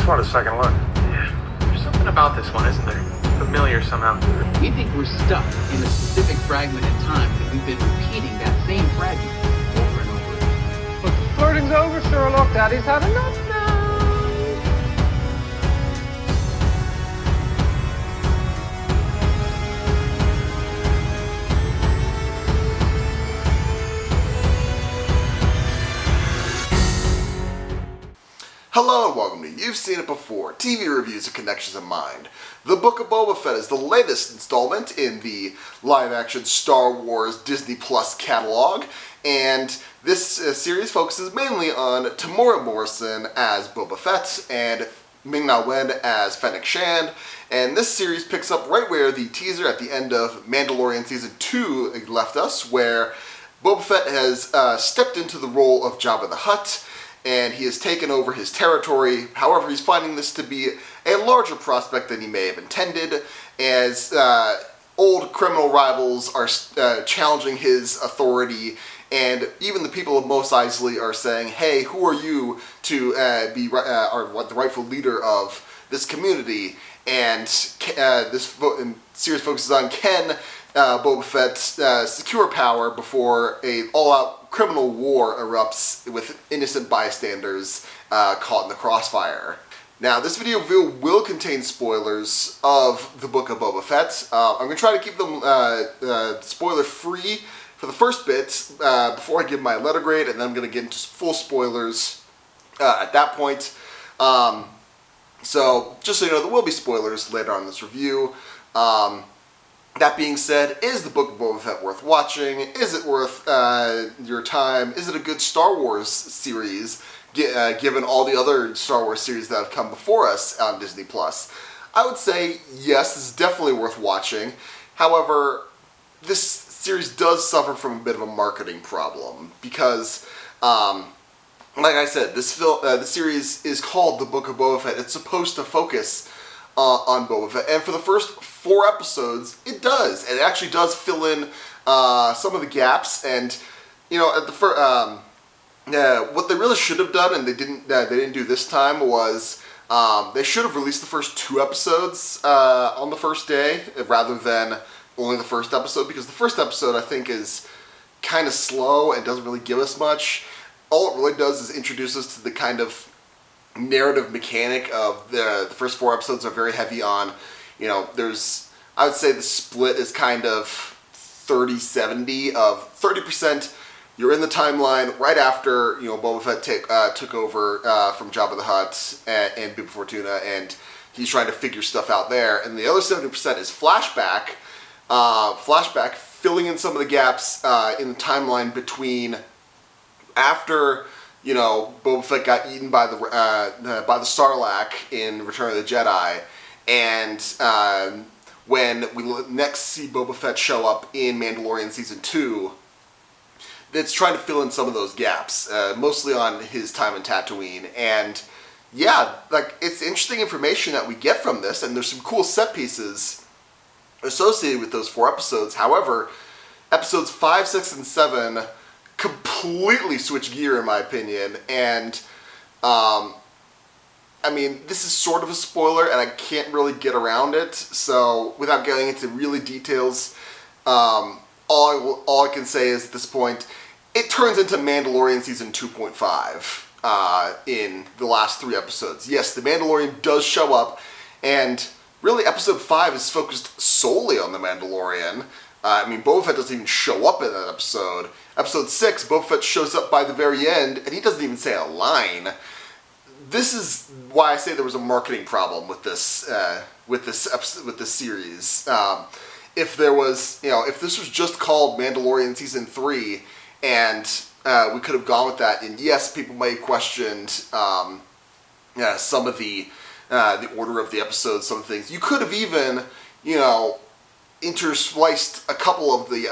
want a second look. Yeah, there's something about this one, isn't there? Familiar somehow. We think we're stuck in a specific fragment in time, and we've been repeating that same fragment over and over again. But the flirting's over, Sherlock. Daddy's had enough now. Hello and welcome to You've Seen It Before, TV Reviews and Connections in Mind. The Book of Boba Fett is the latest installment in the live-action Star Wars Disney Plus catalog, and this series focuses mainly on Tamora Morrison as Boba Fett and Ming-Na as Fennec Shand, and this series picks up right where the teaser at the end of Mandalorian Season 2 left us, where Boba Fett has stepped into the role of Jabba the Hutt, and he has taken over his territory. However, he's finding this to be a larger prospect than he may have intended, as old criminal rivals are challenging his authority, and even the people of Mos Eisley are saying, hey, who are you to be the rightful leader of this community? And this series focuses on can Boba Fett secure power before a all-out criminal war erupts with innocent bystanders caught in the crossfire. Now, this video will contain spoilers of the Book of Boba Fett. I'm going to try to keep them spoiler-free for the first bit before I give my letter grade, and then I'm going to get into full spoilers at that point. So, just so you know, there will be spoilers later on in this review. That being said, is the Book of Boba Fett worth watching? Is it worth your time? Is it a good Star Wars series, given all the other Star Wars series that have come before us on Disney+? I would say, yes, this is definitely worth watching. However, this series does suffer from a bit of a marketing problem, because, like I said, this series is called The Book of Boba Fett. It's supposed to focus on Boba Fett, and for the first 4 episodes, it does. It actually does fill in some of the gaps, and you know, at the what they really should have done, and they didn't do this time, was they should have released the first 2 episodes on the first day rather than only the first episode, because the first episode I think is kind of slow and doesn't really give us much. All it really does is introduce us to the kind of narrative mechanic of the first 4 episodes are very heavy on, you know, I would say the split is kind of 30-70, of 30% you're in the timeline right after, you know, Boba Fett took over from Jabba the Hutt and Bib Fortuna, and he's trying to figure stuff out there, and the other 70% is flashback, filling in some of the gaps in the timeline between after, you know, Boba Fett got eaten by the Sarlacc in Return of the Jedi, and when we next see Boba Fett show up in Mandalorian Season 2, that's trying to fill in some of those gaps, mostly on his time in Tatooine. And yeah, like, it's interesting information that we get from this, and there's some cool set pieces associated with those 4 episodes. However, episodes 5, 6, and 7 completely switch gear, in my opinion, and I mean, this is sort of a spoiler, and I can't really get around it, so without getting into really details, all I can say is at this point, it turns into Mandalorian Season 2.5 in the last 3 episodes. Yes, the Mandalorian does show up, and really episode 5 is focused solely on the Mandalorian. I mean, Boba Fett doesn't even show up in that episode. Episode 6, Boba Fett shows up by the very end, and he doesn't even say a line. This is why I say there was a marketing problem with this series. If there was, you know, if this was just called Mandalorian Season 3, and we could have gone with that, and yes, people may have questioned some of the order of the episodes, some things. You could have even, you know, interspliced a couple of the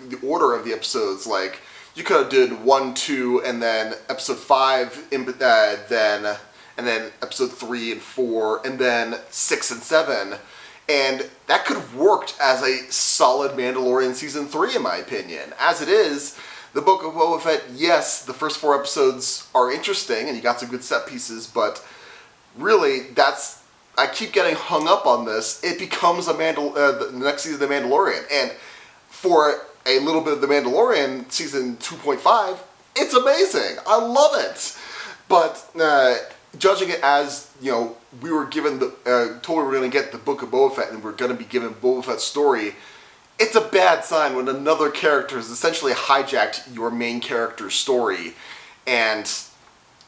the order of the episodes, like you could have did 1, 2, and then episode 5, and then episode 3 and 4, and then 6 and 7, and that could have worked as a solid Mandalorian Season 3, in my opinion. As it is, the Book of Boba Fett, yes, the first 4 episodes are interesting, and you got some good set pieces, but really, I keep getting hung up on this. It becomes the next season of The Mandalorian. And for a little bit of The Mandalorian, season 2.5, it's amazing. I love it. But judging it as, we were given told we were going to get the Book of Boba Fett and we're going to be given Boba Fett's story, it's a bad sign when another character has essentially hijacked your main character's story. And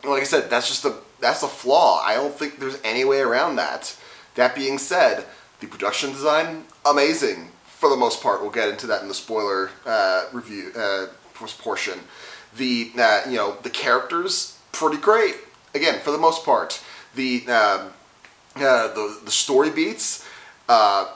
like I said, that's a flaw. I don't think there's any way around that. That being said, the production design, amazing for the most part. We'll get into that in the spoiler review portion. The characters, pretty great. Again, for the most part. The story beats, I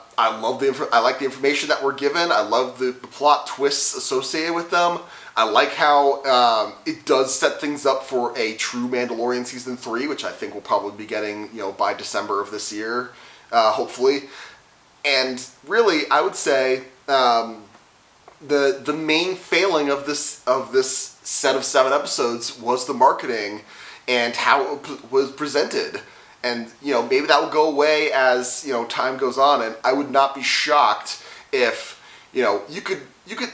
like the information that we're given. I love the plot twists associated with them. I like how it does set things up for a true Mandalorian Season 3, which I think we'll probably be getting, by December of this year, hopefully. And really, I would say the main failing of this set of 7 episodes was the marketing and how it was presented. And, maybe that will go away as, time goes on. And I would not be shocked if, you could,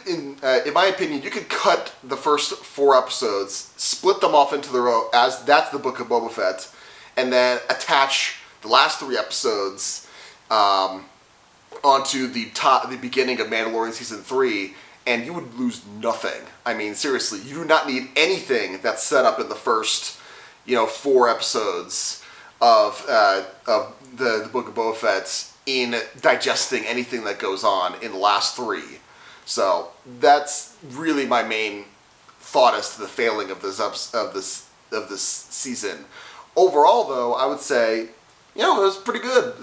in my opinion, you could cut the first 4 episodes, split them off into their own, as that's the Book of Boba Fett, and then attach the last 3 episodes onto the beginning of Mandalorian Season 3, and you would lose nothing. I mean, seriously, you do not need anything that's set up in the first, 4 episodes of the Book of Boba Fett in digesting anything that goes on in the last 3. So that's really my main thought as to the failing of this season. Overall, though, I would say, it was pretty good.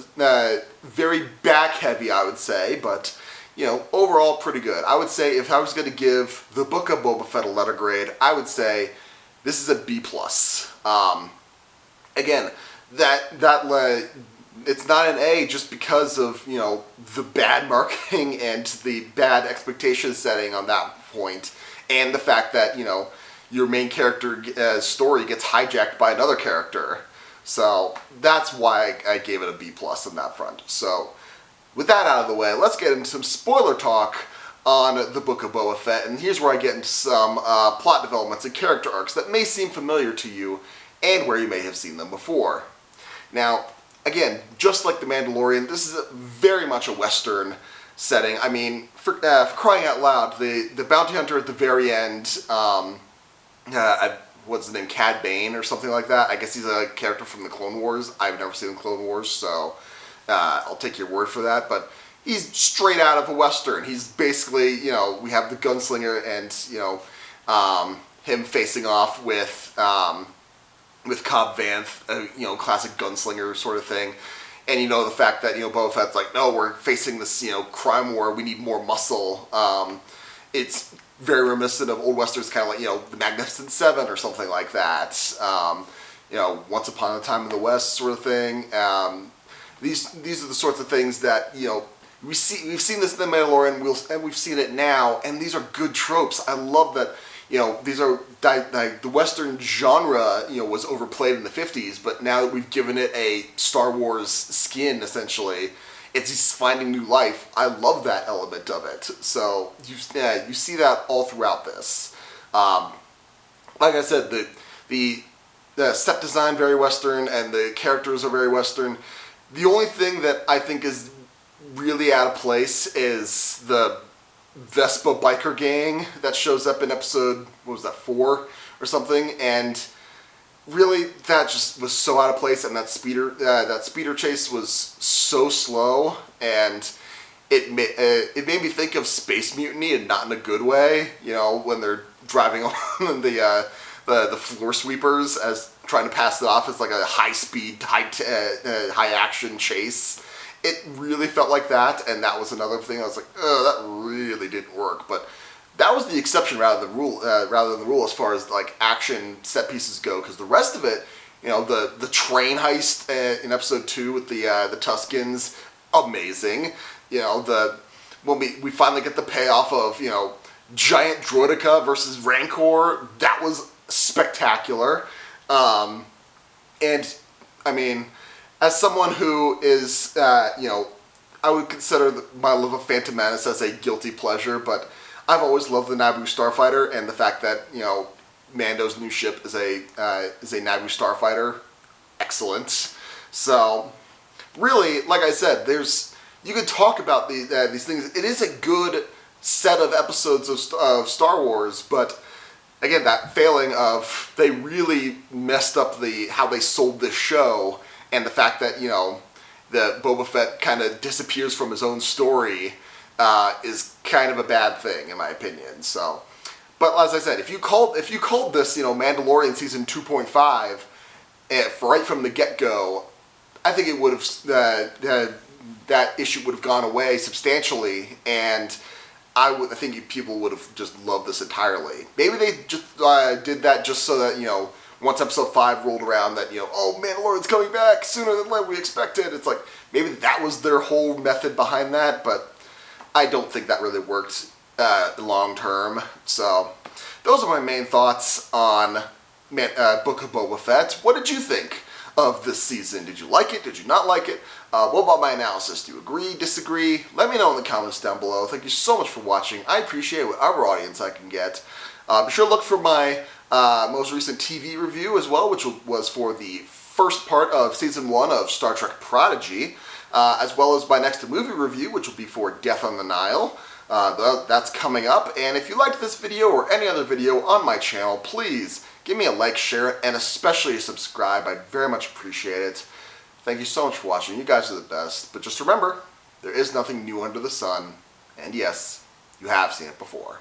Very back heavy, I would say, but overall pretty good. I would say if I was going to give the Book of Boba Fett a letter grade, I would say this is a B+. Again, that it's not an A just because of the bad marketing and the bad expectation setting on that point, and the fact that your main character story gets hijacked by another character. So that's why I gave it a B+ on that front. So with that out of the way, let's get into some spoiler talk on the Book of Boba Fett, and here's where I get into some plot developments and character arcs that may seem familiar to you and where you may have seen them before. Now, again, just like The Mandalorian, this is very much a Western setting. I mean, for crying out loud, the bounty hunter at the very end, what's his name, Cad Bane or something like that? I guess he's a character from the Clone Wars. I've never seen the Clone Wars, so I'll take your word for that. But he's straight out of a Western. He's basically, we have the gunslinger and, him facing off with Cobb Vanth, classic gunslinger sort of thing. And, the fact that, Boba Fett's like, no, we're facing this, crime war, we need more muscle. It's very reminiscent of old Westerns, kind of like, the Magnificent Seven or something like that. Once Upon a Time in the West sort of thing. These are the sorts of things that, we've seen this in The Mandalorian, and we've seen it now, and these are good tropes. I love that, these are, the Western genre, was overplayed in the 50s, but now that we've given it a Star Wars skin, essentially, it's finding new life. I love that element of it. So, you see that all throughout this. Like I said, the set design, very Western, and the characters are very Western. The only thing that I think is really out of place is the Vespa biker gang that shows up in episode, 4 or something, and really that just was so out of place, and that speeder chase was so slow, and it made me think of Space Mutiny, and not in a good way, when they're driving on the floor sweepers as trying to pass it off as like a high-speed, high-action chase. It really felt like that, and that was another thing. I was like, oh, that really didn't work. But that was the exception rather than the rule as far as like action set pieces go. Because the rest of it, the train heist in episode 2 with the Tuskens, amazing. When we finally get the payoff of giant Droideka versus Rancor, that was spectacular. And I mean, as someone who is, you know, I would consider my love of Phantom Menace as a guilty pleasure, but I've always loved the Naboo Starfighter, and the fact that, you know, Mando's new ship is a Naboo Starfighter, excellent. So, really, like I said, you can talk about these things. It is a good set of episodes of Star Wars, but again, that failing of they really messed up how they sold this show, and the fact that, you know, the Boba Fett kind of disappears from his own story is kind of a bad thing, in my opinion. So, but as I said, if you called this, you know, Mandalorian season 2.5 right from the get-go, I think it would have that issue would have gone away substantially, and I think people would have just loved this entirely. Maybe they just did that just so that, you know, once episode 5 rolled around, that, you know, oh, Mandalorian's coming back sooner than we expected. It's like, maybe that was their whole method behind that, but I don't think that really worked long term. So, those are my main thoughts on Book of Boba Fett. What did you think of this season? Did you like it? Did you not like it? What about my analysis? Do you agree, disagree? Let me know in the comments down below. Thank you so much for watching. I appreciate whatever audience I can get. Be sure to look for my most recent TV review as well, which was for the first part of Season 1 of Star Trek Prodigy, as well as my next movie review, which will be for Death on the Nile. That's coming up, and if you liked this video or any other video on my channel, please give me a like, share it, and especially a subscribe. I'd very much appreciate it. Thank you so much for watching. You guys are the best. But just remember, there is nothing new under the sun, and yes, you have seen it before.